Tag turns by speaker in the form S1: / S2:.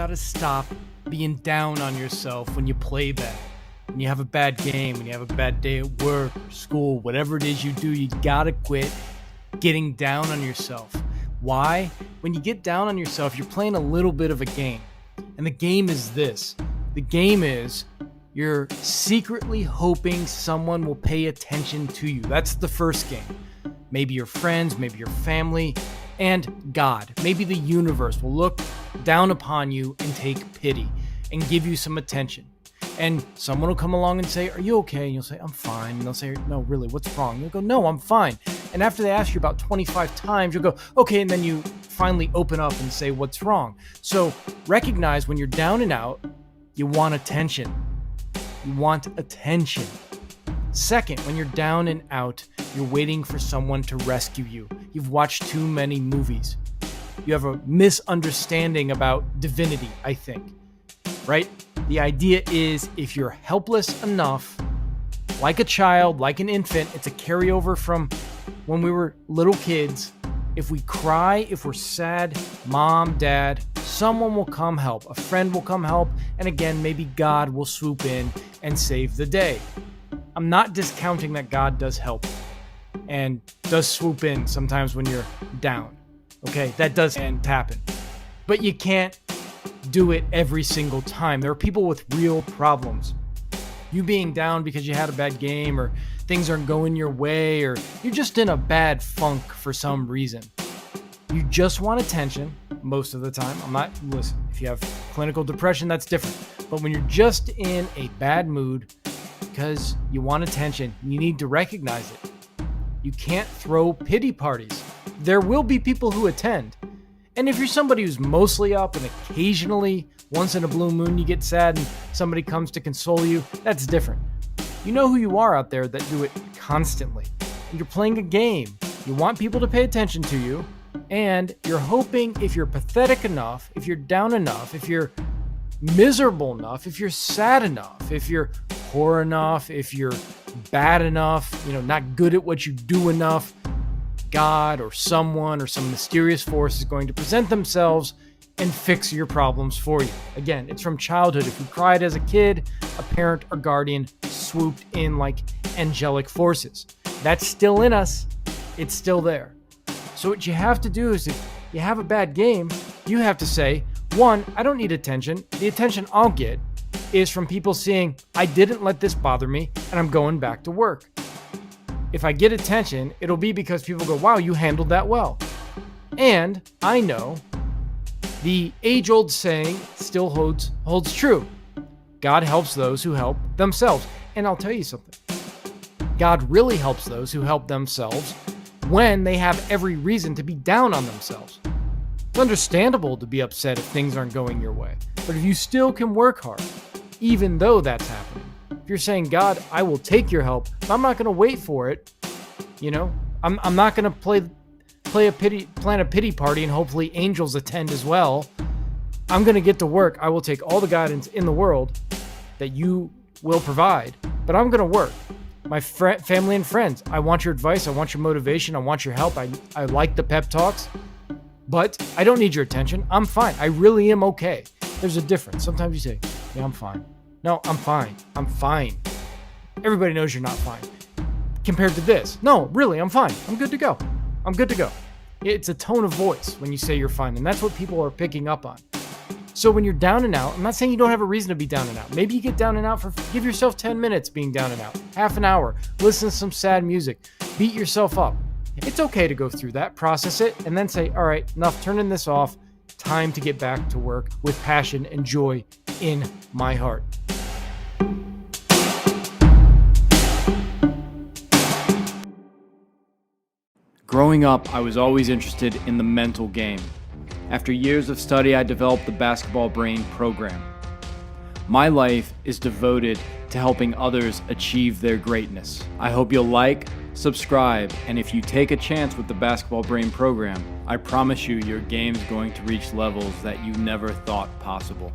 S1: gotta stop being down on yourself when you play bad. When you have a bad game, when you have a bad day at work or school, whatever it is you do, you gotta quit getting down on yourself. Why? When you get down on yourself, you're playing a little bit of a game. And the game is this. The game is you're secretly hoping someone will pay attention to you. That's the first game. Maybe your friends, maybe your family, and God. Maybe the universe will look down upon you and take pity and give you some attention. And someone will come along and say, "Are you okay?" And you'll say, "I'm fine." And they'll say, "No, really, what's wrong?" You'll go, "No, I'm fine." And after they ask you about 25 times, you'll go, "Okay." And then you finally open up and say, "What's wrong?" So recognize when you're down and out, you want attention. You want attention. Second, when you're down and out, you're waiting for someone to rescue you. You've watched too many movies. You have a misunderstanding about divinity, I think, right? The idea is if you're helpless enough, like a child, like an infant, it's a carryover from when we were little kids. If we cry, if we're sad, mom, dad, someone will come help. A friend will come help. And again, maybe God will swoop in and save the day. I'm not discounting that God does help and does swoop in sometimes when you're down. Okay, that does happen. But you can't do it every single time. There are people with real problems. You being down because you had a bad game or things aren't going your way or you're just in a bad funk for some reason. You just want attention most of the time. Listen, if you have clinical depression, that's different. But when you're just in a bad mood because you want attention, you need to recognize it. You can't throw pity parties. There will be people who attend. And if you're somebody who's mostly up and occasionally, once in a blue moon, you get sad and somebody comes to console you, that's different. You know who you are out there that do it constantly. And you're playing a game. You want people to pay attention to you. And you're hoping if you're pathetic enough, if you're down enough, if you're miserable enough, if you're sad enough, if you're poor enough, if you're bad enough, not good at what you do enough, God or someone or some mysterious force is going to present themselves and fix your problems for you. Again, it's from childhood. If you cried as a kid, a parent or guardian swooped in like angelic forces. That's still in us. It's still there. So what you have to do is if you have a bad game, you have to say, one, I don't need attention. The attention I'll get is from people seeing, I didn't let this bother me and I'm going back to work. If I get attention, it'll be because people go, wow, you handled that well. And I know the age-old saying still holds true. God helps those who help themselves. And I'll tell you something. God really helps those who help themselves when they have every reason to be down on themselves. It's understandable to be upset if things aren't going your way. But if you still can work hard, even though that's happening, if you're saying, God, I will take your help, but I'm not going to wait for it. I'm not going to plan a pity party and hopefully angels attend as well. I'm going to get to work. I will take all the guidance in the world that you will provide, but I'm going to work. My family and friends, I want your advice. I want your motivation. I want your help. I like the pep talks, but I don't need your attention. I'm fine. I really am okay. There's a difference. Sometimes you say, yeah, I'm fine. No, I'm fine. I'm fine. Everybody knows you're not fine. Compared to this, no, really, I'm fine. I'm good to go. I'm good to go. It's a tone of voice when you say you're fine, and that's what people are picking up on. So when you're down and out, I'm not saying you don't have a reason to be down and out. Maybe you get down and out give yourself 10 minutes being down and out, half an hour, listen to some sad music, beat yourself up. It's okay to go through that, process it, and then say, all right, enough, turning this off, time to get back to work with passion and joy in my heart. Growing up, I was always interested in the mental game. After years of study, I developed the Basketball Brain program. My life is devoted to helping others achieve their greatness. I hope you'll like, subscribe, and if you take a chance with the Basketball Brain program, I promise you your game's going to reach levels that you never thought possible.